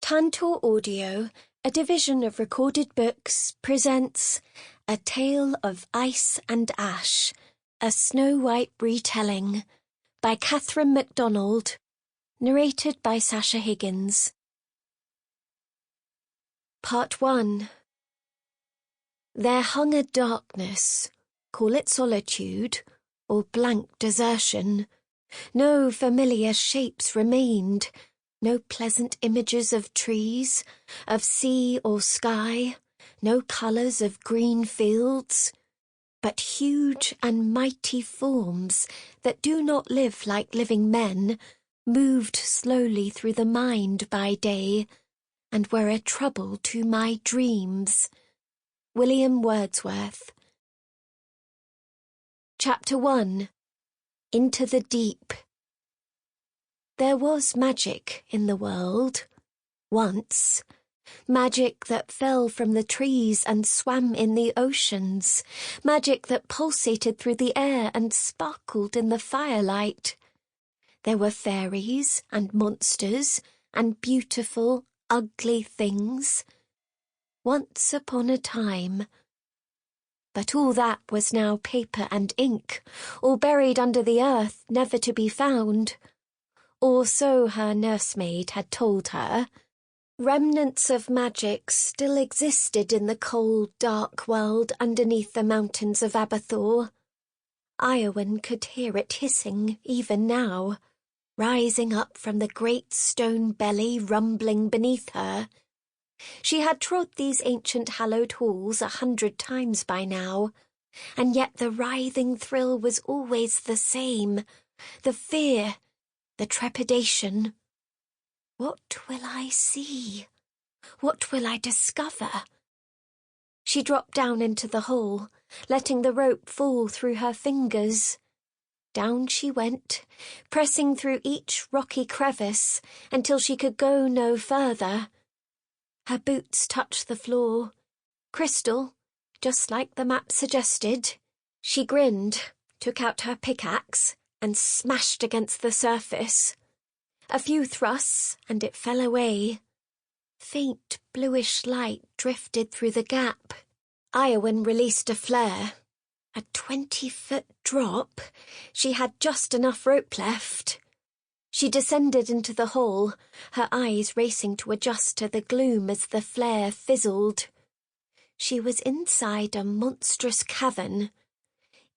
Tantor Audio, a division of recorded books, presents A Tale of Ice and Ash, a snow-white retelling, by Katherine Macdonald, narrated by Sasha Higgins. Part 1. There hung a darkness, call it solitude, or blank desertion. No familiar shapes remained, no pleasant images of trees, of sea or sky, no colours of green fields, but huge and mighty forms that do not live like living men, moved slowly through the mind by day, and were a trouble to my dreams. William Wordsworth. Chapter 1. Into the Deep. There was magic in the world, once. Magic that fell from the trees and swam in the oceans. Magic that pulsated through the air and sparkled in the firelight. There were fairies and monsters and beautiful, ugly things. Once upon a time. But all that was now paper and ink, all buried under the earth, never to be found. Or so her nursemaid had told her. Remnants of magic still existed in the cold, dark world underneath the mountains of Aberthor. Eirwen could hear it hissing even now, rising up from the great stone belly rumbling beneath her. She had trod these ancient hallowed halls 100 times by now, and yet the writhing thrill was always the same, the fear, the trepidation. What will I see? What will I discover? She dropped down into the hole, letting the rope fall through her fingers. Down she went, pressing through each rocky crevice until she could go no further. Her boots touched the floor. Crystal, just like the map suggested. She grinned, took out her pickaxe, and smashed against the surface. A few thrusts, and it fell away. Faint bluish light drifted through the gap. Eirwen released a flare. A 20-foot drop. She had just enough rope left. She descended into the hole, her eyes racing to adjust to the gloom as the flare fizzled. She was inside a monstrous cavern.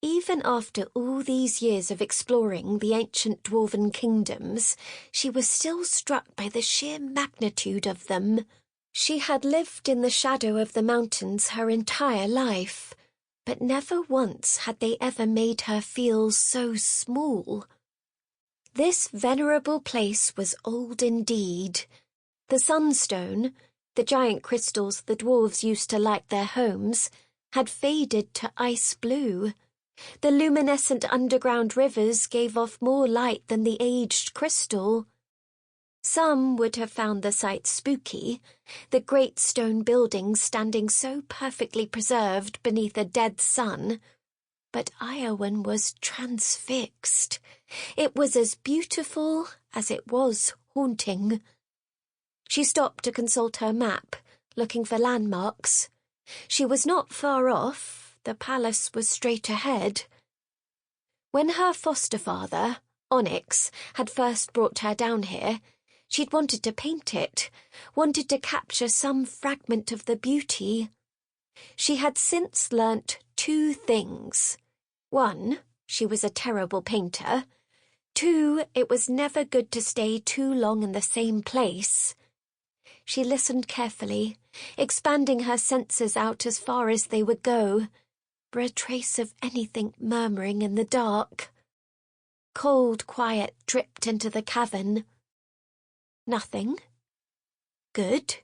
Even after all these years of exploring the ancient Dwarven kingdoms, she was still struck by the sheer magnitude of them. She had lived in the shadow of the mountains her entire life, but never once had they ever made her feel so small. This venerable place was old indeed. The sunstone, the giant crystals the dwarves used to light their homes, had faded to ice blue. The luminescent underground rivers gave off more light than the aged crystal. Some would have found the sight spooky, the great stone buildings standing so perfectly preserved beneath a dead sun. But Eirwen was transfixed. It was as beautiful as it was haunting. She stopped to consult her map, looking for landmarks. She was not far off. The palace was straight ahead. When her foster father, Onyx, had first brought her down here, she'd wanted to paint it, wanted to capture some fragment of the beauty. She had since learnt 2 things. 1, she was a terrible painter. 2, it was never good to stay too long in the same place. She listened carefully, expanding her senses out as far as they would go, for a trace of anything murmuring in the dark. Cold quiet dripped into the cavern. Nothing. Good.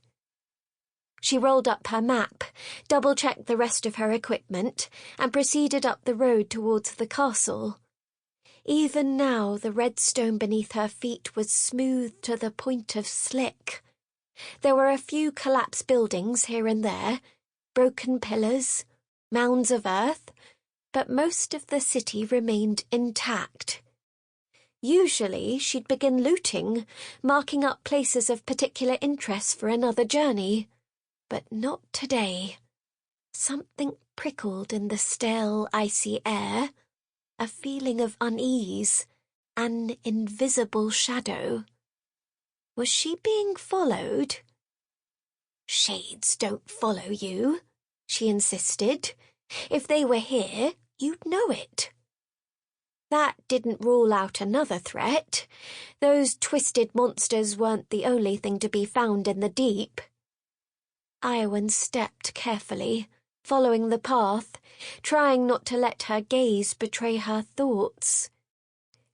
She rolled up her map, double-checked the rest of her equipment, and proceeded up the road towards the castle. Even now the red stone beneath her feet was smooth to the point of slick. There were a few collapsed buildings here and there, broken pillars, mounds of earth, but most of the city remained intact. Usually she'd begin looting, marking up places of particular interest for another journey. But not today. Something prickled in the stale, icy air, a feeling of unease, an invisible shadow. Was she being followed? "Shades don't follow you," she insisted. "If they were here, you'd know it." That didn't rule out another threat. Those twisted monsters weren't the only thing to be found in the deep. Eirwen stepped carefully, following the path, trying not to let her gaze betray her thoughts.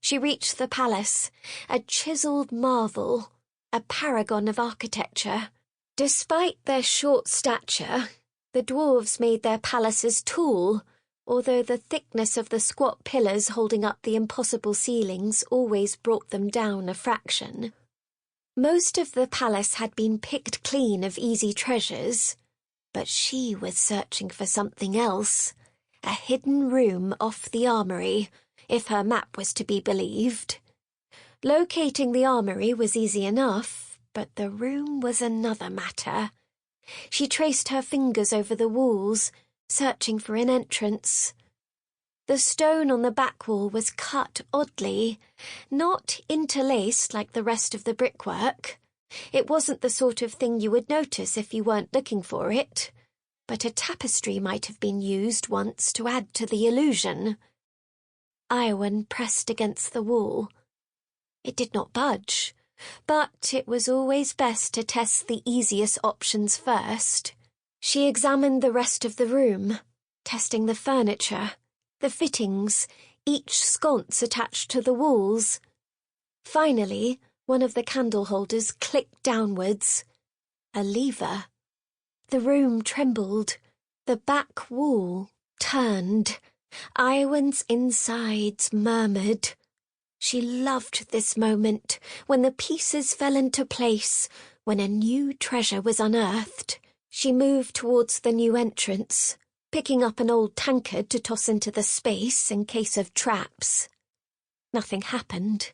She reached the palace, a chiselled marvel, a paragon of architecture. Despite their short stature, the dwarves made their palaces tall, although the thickness of the squat pillars holding up the impossible ceilings always brought them down a fraction. Most of the palace had been picked clean of easy treasures, but she was searching for something else, a hidden room off the armory, if her map was to be believed. Locating the armory was easy enough, but the room was another matter. She traced her fingers over the walls, searching for an entrance. The stone on the back wall was cut oddly, not interlaced like the rest of the brickwork. It wasn't the sort of thing you would notice if you weren't looking for it, but a tapestry might have been used once to add to the illusion. Eirwen pressed against the wall. It did not budge, but it was always best to test the easiest options first. She examined the rest of the room, testing the furniture, the fittings, each sconce attached to the walls. Finally, one of the candle holders clicked downwards. A lever. The room trembled. The back wall turned. Eirwen's insides murmured. She loved this moment, when the pieces fell into place, when a new treasure was unearthed. She moved towards the new entrance, picking up an old tankard to toss into the space in case of traps. Nothing happened.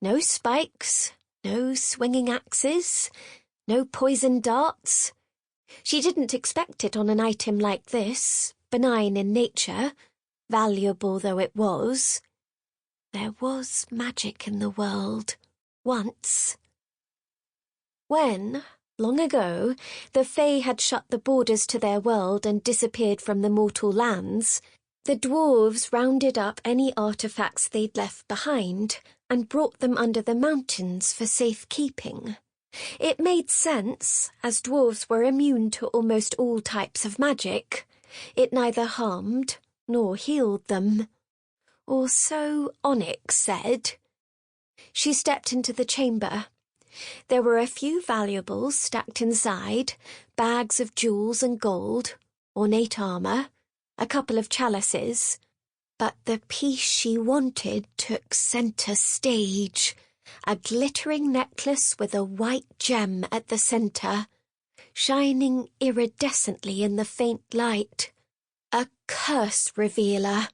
No spikes, no swinging axes, no poisoned darts. She didn't expect it on an item like this, benign in nature, valuable though it was. There was magic in the world, once. When, long ago, the Fae had shut the borders to their world and disappeared from the mortal lands, the dwarves rounded up any artefacts they'd left behind and brought them under the mountains for safekeeping. It made sense, as dwarves were immune to almost all types of magic. It neither harmed nor healed them. Or so Onyx said. She stepped into the chamber. There were a few valuables stacked inside, bags of jewels and gold, ornate armour, a couple of chalices. But the piece she wanted took centre stage, a glittering necklace with a white gem at the centre, shining iridescently in the faint light. A curse revealer.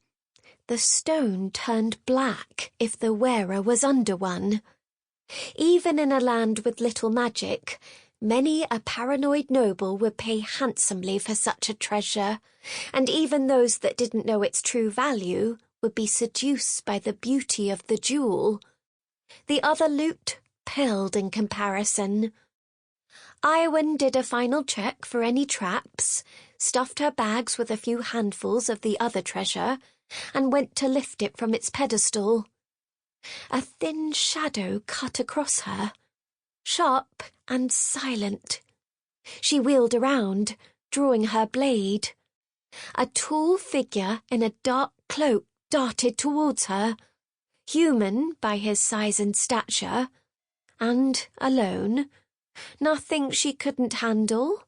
The stone turned black if the wearer was under one. Even in a land with little magic, many a paranoid noble would pay handsomely for such a treasure, and even those that didn't know its true value would be seduced by the beauty of the jewel. The other loot paled in comparison. Eirwen did a final check for any traps, stuffed her bags with a few handfuls of the other treasure, and went to lift it from its pedestal. A thin shadow cut across her, sharp and silent. She wheeled around, drawing her blade. A tall figure in a dark cloak darted towards her, human by his size and stature, and alone. Nothing she couldn't handle.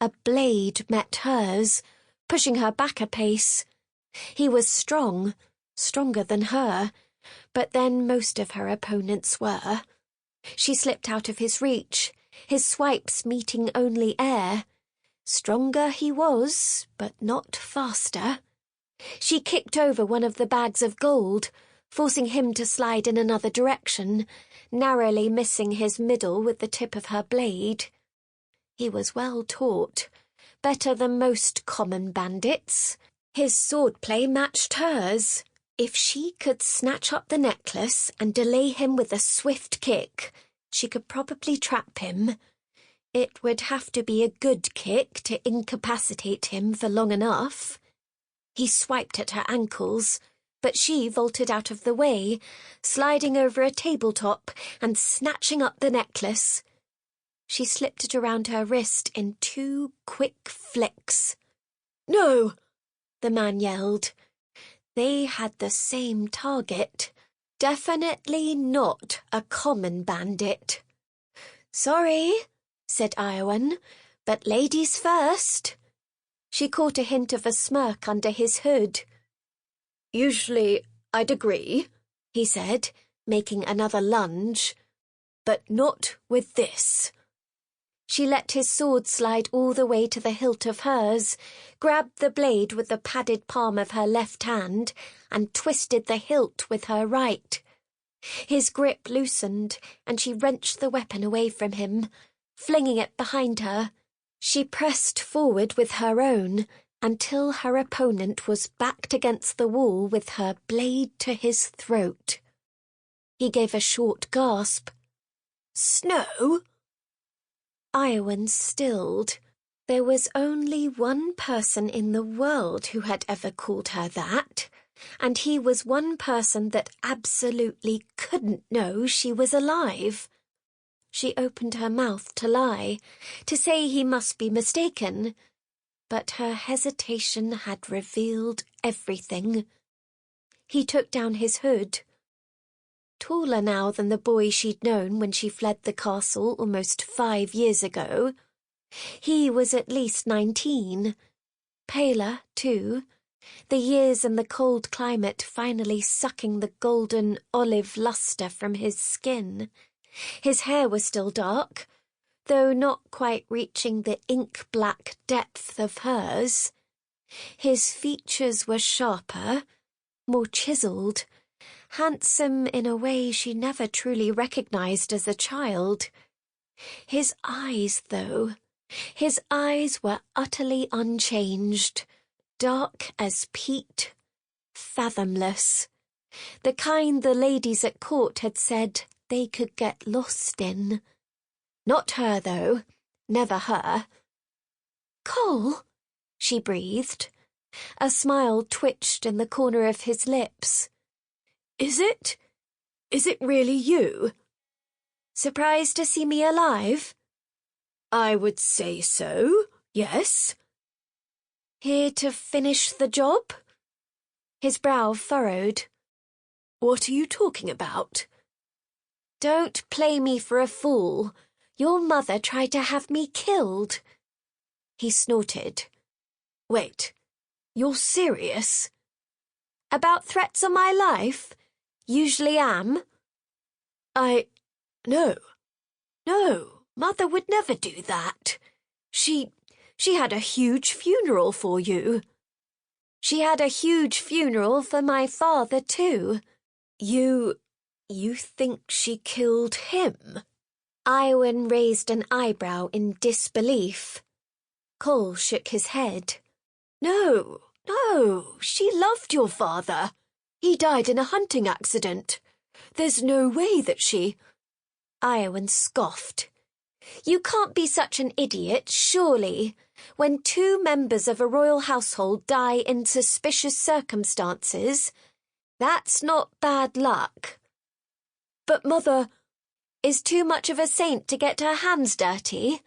A blade met hers, pushing her back a pace. He was strong, stronger than her, but then most of her opponents were. She slipped out of his reach, his swipes meeting only air. Stronger he was, but not faster. She kicked over one of the bags of gold, forcing him to slide in another direction, narrowly missing his middle with the tip of her blade. He was well taught, better than most common bandits. His swordplay matched hers. If she could snatch up the necklace and delay him with a swift kick, she could probably trap him. It would have to be a good kick to incapacitate him for long enough. He swiped at her ankles, but she vaulted out of the way, sliding over a tabletop and snatching up the necklace. She slipped it around her wrist in 2 quick flicks. "No!" the man yelled. They had the same target. Definitely not a common bandit. "Sorry," said Eirwen, "but ladies first." She caught a hint of a smirk under his hood. "Usually I'd agree," he said, making another lunge. "But not with this." She let his sword slide all the way to the hilt of hers, grabbed the blade with the padded palm of her left hand, and twisted the hilt with her right. His grip loosened, and she wrenched the weapon away from him, flinging it behind her. She pressed forward with her own, until her opponent was backed against the wall with her blade to his throat. He gave a short gasp. "Snow?" Eirwen stilled. There was only one person in the world who had ever called her that, and he was one person that absolutely couldn't know she was alive. She opened her mouth to lie, to say he must be mistaken, but her hesitation had revealed everything. He took down his hood. Taller now than the boy she'd known when she fled the castle almost 5 years ago. He was at least 19. Paler, too, the years and the cold climate finally sucking the golden olive lustre from his skin. His hair was still dark, though not quite reaching the ink-black depth of hers. His features were sharper, more chiselled, handsome in a way she never truly recognized as a child. His eyes, though, his eyes were utterly unchanged, dark as peat, fathomless, the kind the ladies at court had said they could get lost in. Not her, though, never her. "Cole," she breathed. A smile twitched in the corner of his lips. Is it really you? Surprised to see me alive?" "I would say so, yes." "Here to finish the job?" His brow furrowed. "What are you talking about?" "Don't play me for a fool. Your mother tried to have me killed." He snorted. "Wait, you're serious?" "About threats on my life? Usually am." No, Mother would never do that. She had a huge funeral for you." "She had a huge funeral for my father, too." You think she killed him?" Eirwen raised an eyebrow in disbelief. Cole shook his head. No, she loved your father. He died in a hunting accident. There's no way that she—" Eirwen scoffed. "You can't be such an idiot, surely. When 2 members of a royal household die in suspicious circumstances, that's not bad luck." "But Mother is too much of a saint to get her hands dirty.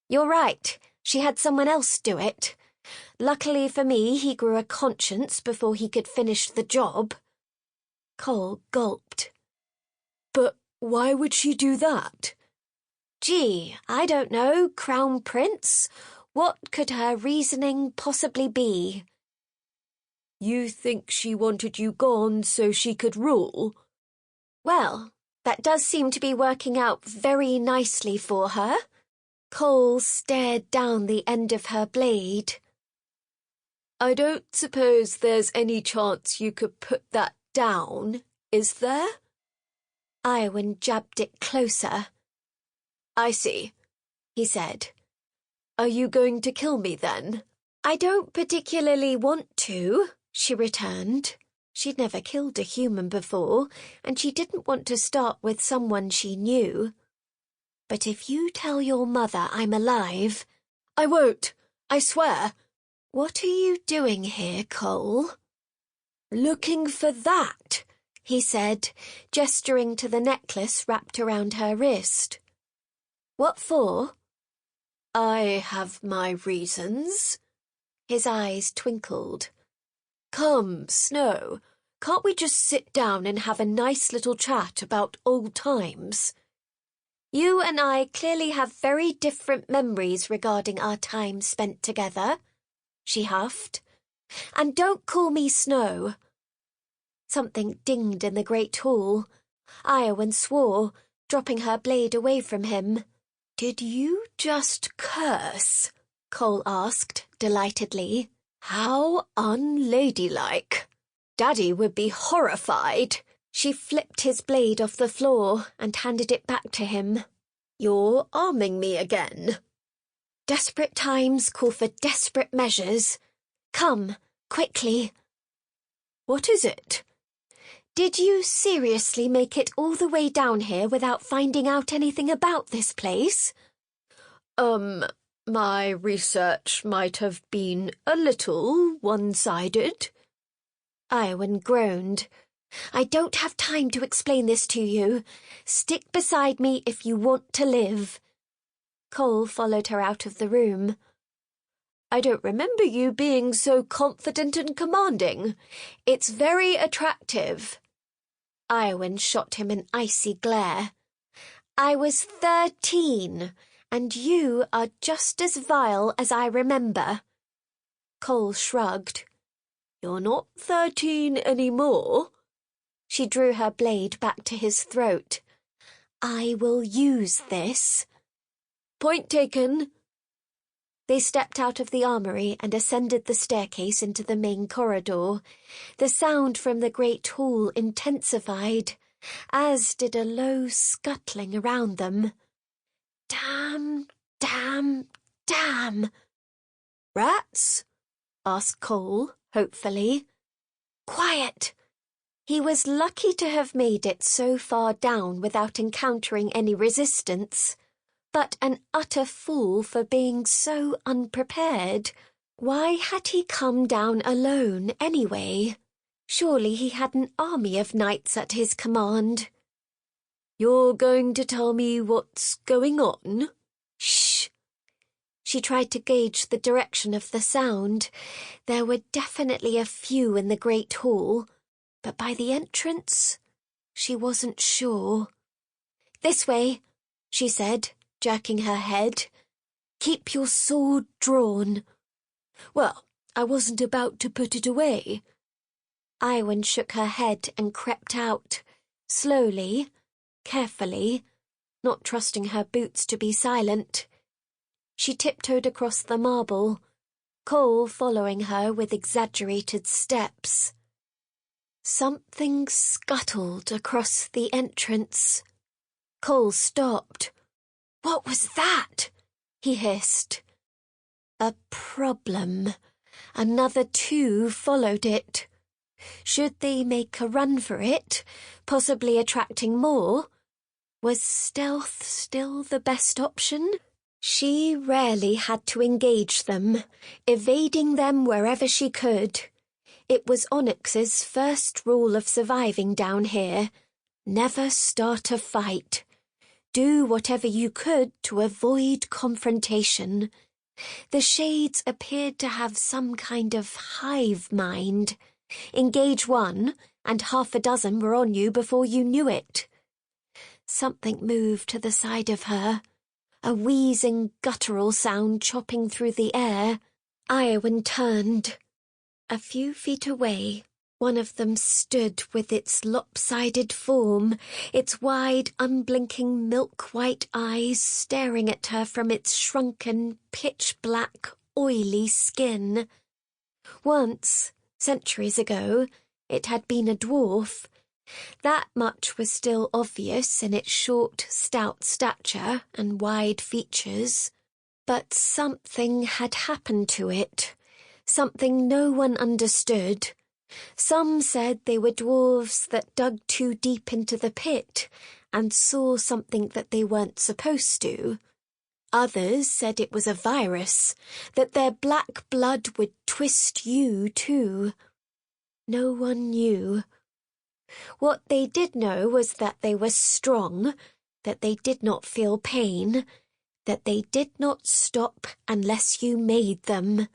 You're right, she had someone else do it. Luckily for me, he grew a conscience before he could finish the job." Cole gulped. "But why would she do that?" "Gee, I don't know, Crown Prince. What could her reasoning possibly be?" "You think she wanted you gone so she could rule?" "Well, that does seem to be working out very nicely for her." Cole stared down the end of her blade. "I don't suppose there's any chance you could put that down is there? Eirwen jabbed it closer. I see, he said. Are you going to kill me then? I don't particularly want to, she returned. She'd never killed a human before, and she didn't want to start with someone she knew. But if you tell your mother I'm alive... I won't, I swear. What are you doing here, Cole? Looking for that, he said, gesturing to the necklace wrapped around her wrist. What for? I have my reasons. His eyes twinkled. Come, Snow, can't we just sit down and have a nice little chat about old times? You and I clearly have very different memories regarding our time spent together, she huffed. And don't call me Snow. Something dinged in the great hall. Eirwen swore, dropping her blade away from him. Did you just curse? Cole asked, delightedly. How unladylike. Daddy would be horrified. She flipped his blade off the floor and handed it back to him. You're arming me again. Desperate times call for desperate measures. Come, quickly. What is it? Did you seriously make it all the way down here without finding out anything about this place? My research might have been a little one-sided. Eirwen groaned. I don't have time to explain this to you. Stick beside me if you want to live. Cole followed her out of the room. I don't remember you being so confident and commanding. It's very attractive. Eirwen shot him an icy glare. I was 13, and you are just as vile as I remember. Cole shrugged. You're not 13 anymore. She drew her blade back to his throat. I will use this. Point taken. They stepped out of the armoury and ascended the staircase into the main corridor. The sound from the great hall intensified, as did a low scuttling around them. Damn, damn, damn. Rats? Asked Cole, hopefully. Quiet! He was lucky to have made it so far down without encountering any resistance. But an utter fool for being so unprepared. Why had he come down alone, anyway? Surely he had an army of knights at his command. You're going to tell me what's going on? Shh! She tried to gauge the direction of the sound. There were definitely a few in the great hall, but by the entrance, she wasn't sure. This way, she said, jerking her head. Keep your sword drawn. Well, I wasn't about to put it away. Eirwen shook her head and crept out, slowly, carefully, not trusting her boots to be silent. She tiptoed across the marble, Cole following her with exaggerated steps. Something scuttled across the entrance. Cole stopped. What was that? He hissed. A problem. Another two followed it. Should they make a run for it, possibly attracting more? Was stealth still the best option? She rarely had to engage them, evading them wherever she could. It was Onyx's first rule of surviving down here. Never start a fight. Do whatever you could to avoid confrontation. The shades appeared to have some kind of hive mind. Engage one, and half a dozen were on you before you knew it. Something moved to the side of her, a wheezing, guttural sound chopping through the air. Eirwen turned. A few feet away, one of them stood with its lopsided form, its wide, unblinking milk-white eyes staring at her from its shrunken, pitch-black, oily skin. Once, centuries ago, it had been a dwarf, That much was still obvious in its short, stout stature and wide features. But something had happened to it, something no one understood. Some said they were dwarves that dug too deep into the pit and saw something that they weren't supposed to. Others said it was a virus, that their black blood would twist you too. No one knew. What they did know was that they were strong, that they did not feel pain, that they did not stop unless you made them.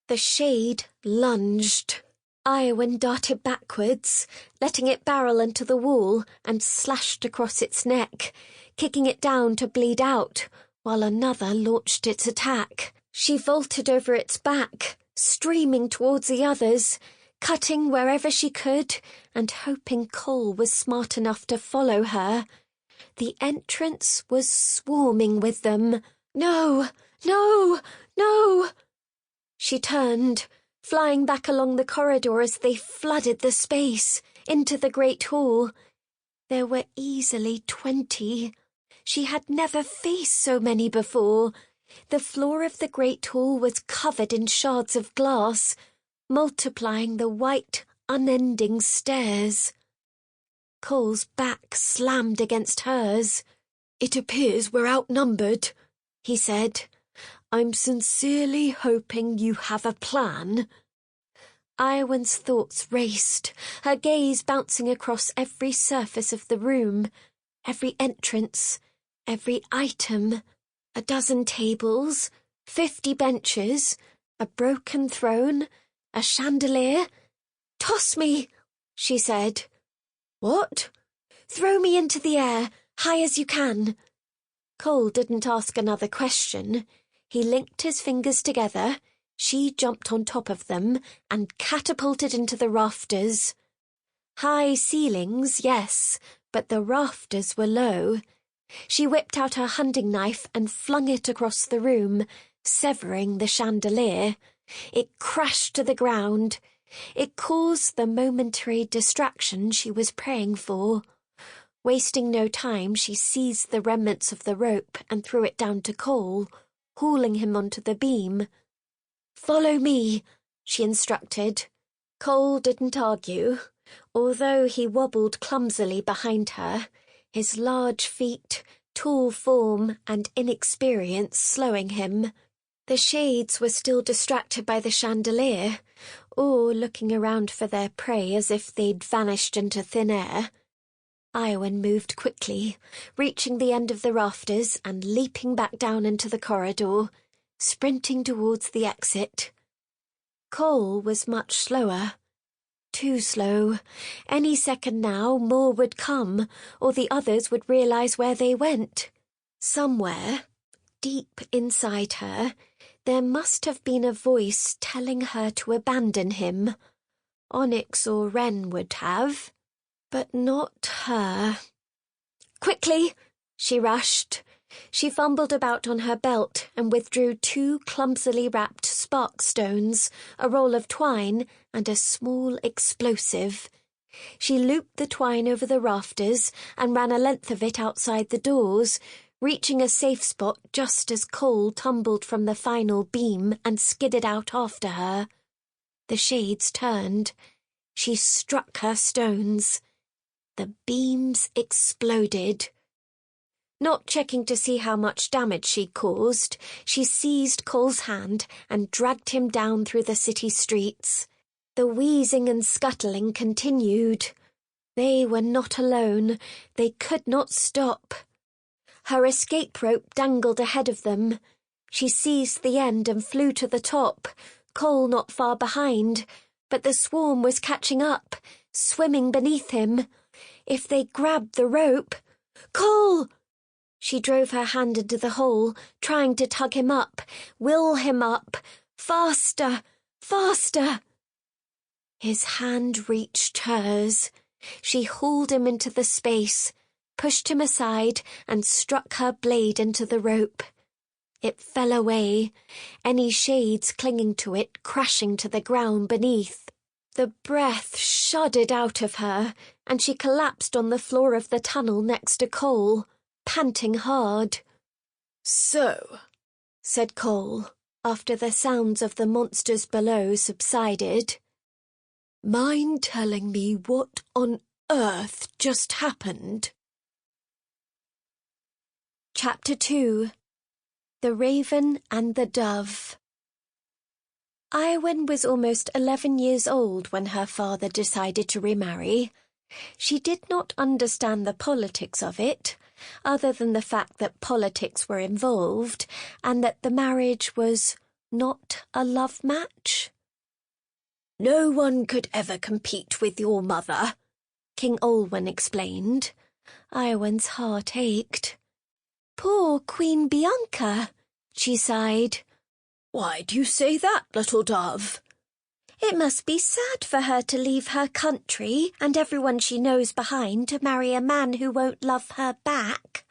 The shade lunged. Eirwen darted backwards, letting it barrel into the wall, and slashed across its neck, kicking it down to bleed out, while another launched its attack. She vaulted over its back, streaming towards the others, cutting wherever she could, and hoping Cole was smart enough to follow her. The entrance was swarming with them. No! No! No! She turned, flying back along the corridor as they flooded the space, into the great hall. There were easily 20. She had never faced so many before. The floor of the great hall was covered in shards of glass, multiplying the white, unending stairs. Cole's back slammed against hers. "It appears we're outnumbered," he said. "I'm sincerely hoping you have a plan." Eirwen's thoughts raced, her gaze bouncing across every surface of the room, every entrance, every item. 12 tables, 50 benches, a broken throne, a chandelier. "Toss me," she said. "What?" "Throw me into the air, high as you can." Cole didn't ask another question. He linked his fingers together, she jumped on top of them, and catapulted into the rafters. High ceilings, yes, but the rafters were low. She whipped out her hunting knife and flung it across the room, severing the chandelier. It crashed to the ground. It caused the momentary distraction she was praying for. Wasting no time, she seized the remnants of the rope and threw it down to Cole, hauling him onto the beam. "Follow me," she instructed. Cole didn't argue, although he wobbled clumsily behind her, his large feet, tall form, and inexperience slowing him. The shades were still distracted by the chandelier, or looking around for their prey as if they'd vanished into thin air. Eirwen moved quickly, reaching the end of the rafters and leaping back down into the corridor, sprinting towards the exit. Cole was much slower. Too slow. Any second now more would come, or the others would realize where they went. Somewhere, deep inside her, there must have been a voice telling her to abandon him. Onyx or Wren would have, but not her. "Quickly!" she rushed. She fumbled about on her belt and withdrew 2 clumsily wrapped spark stones, a roll of twine, and a small explosive. She looped the twine over the rafters and ran a length of it outside the doors, reaching a safe spot just as Cole tumbled from the final beam and skidded out after her. The shades turned. She struck her stones. The beams exploded. Not checking to see how much damage she caused, she seized Cole's hand and dragged him down through the city streets. The wheezing and scuttling continued. They were not alone. They could not stop. Her escape rope dangled ahead of them. She seized the end and flew to the top, Cole not far behind, but the swarm was catching up, swimming beneath him. If they grabbed the rope... "Cole!" She drove her hand into the hole, trying to tug him up, will him up. Faster! Faster! His hand reached hers. She hauled him into the space, pushed him aside, and struck her blade into the rope. It fell away, any shades clinging to it crashing to the ground beneath. The breath shuddered out of her, and she collapsed on the floor of the tunnel next to Cole, panting hard. "So," said Cole, after the sounds of the monsters below subsided. "Mind telling me what on earth just happened?" Chapter 2. The Raven and the Dove. Eirwen was almost 11 years old when her father decided to remarry. She did not understand the politics of it, other than the fact that politics were involved and that the marriage was not a love match. "No one could ever compete with your mother," King Olwen explained. Eirwen's heart ached. "Poor Queen Bianca," she sighed. "Why do you say that, little dove?" "It must be sad for her to leave her country and everyone she knows behind to marry a man who won't love her back."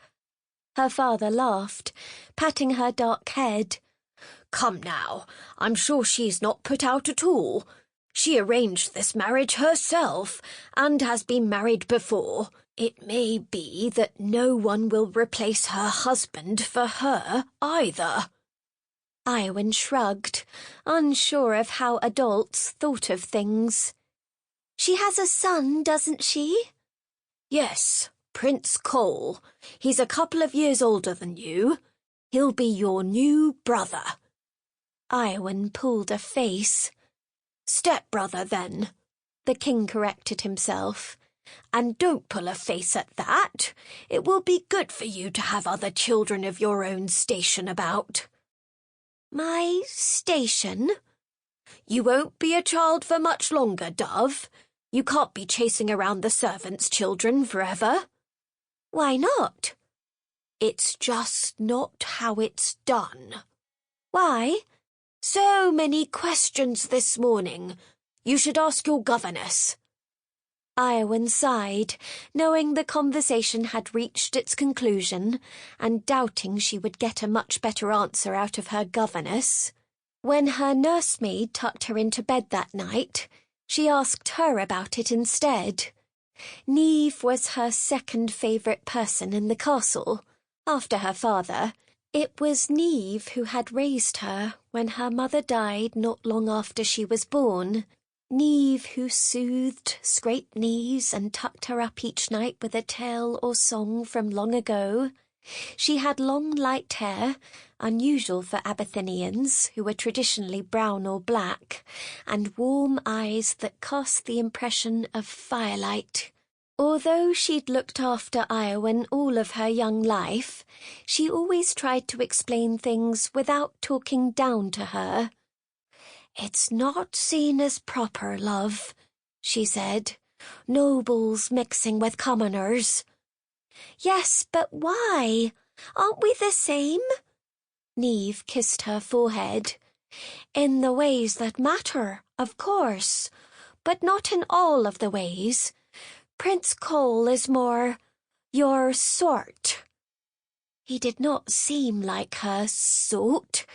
Her father laughed, patting her dark head. "Come now, I'm sure she's not put out at all. She arranged this marriage herself and has been married before. It may be that no one will replace her husband for her either." Eirwen shrugged, unsure of how adults thought of things. "She has a son, doesn't she?" "Yes, Prince Cole. He's a couple of years older than you. He'll be your new brother." Eirwen pulled a face. "Stepbrother, then," the king corrected himself. "And don't pull a face at that. It will be good for you to have other children of your own station about." "My station?" "You won't be a child for much longer, Dove. You can't be chasing around the servants' children forever." "Why not?" "It's just not how it's done." "Why?" "So many questions this morning. You should ask your governess." Eirwen sighed, knowing the conversation had reached its conclusion, and doubting she would get a much better answer out of her governess. When her nursemaid tucked her into bed that night, she asked her about it instead. Neve was her second favourite person in the castle, after her father. It was Neve who had raised her when her mother died not long after she was born. Neve who soothed, scraped knees and tucked her up each night with a tale or song from long ago. She had long light hair, unusual for Abyssinians, who were traditionally brown or black, and warm eyes that cast the impression of firelight. Although she'd looked after Eirwen all of her young life, she always tried to explain things without talking down to her. "It's not seen as proper, love," she said. "Nobles mixing with commoners." "Yes, but why? Aren't we the same?" Neve kissed her forehead. "In the ways that matter, of course, but not in all of the ways. Prince Cole is more your sort." He did not seem like her sort.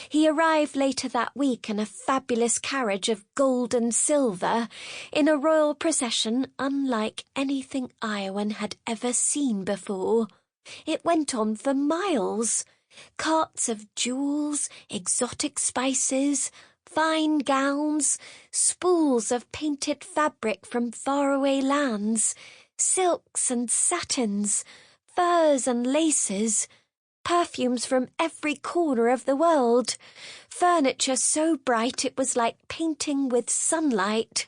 He arrived later that week in a fabulous carriage of gold and silver, in a royal procession unlike anything Eirwen had ever seen before. It went on for miles. Carts of jewels, exotic spices, fine gowns, spools of painted fabric from faraway lands, silks and satins, furs and laces, perfumes from every corner of the world, furniture so bright it was like painting with sunlight.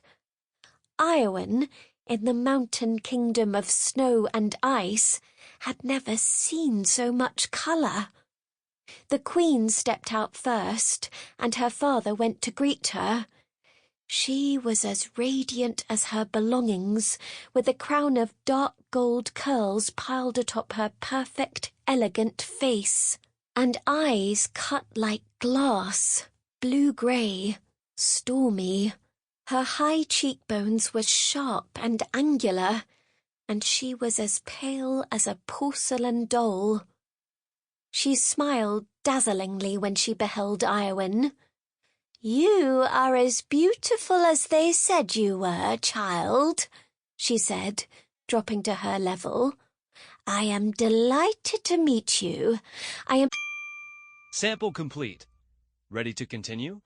Eirwen, in the mountain kingdom of snow and ice, had never seen so much colour. The Queen stepped out first, and her father went to greet her. She was as radiant as her belongings, with a crown of dark gold curls piled atop her perfect, elegant face, and eyes cut like glass, blue-grey, stormy. Her high cheekbones were sharp and angular, and she was as pale as a porcelain doll. She smiled dazzlingly when she beheld Eirwen. You are as beautiful as they said you were, child, she said, dropping to her level. I am delighted to meet you. Sample complete. Ready to continue?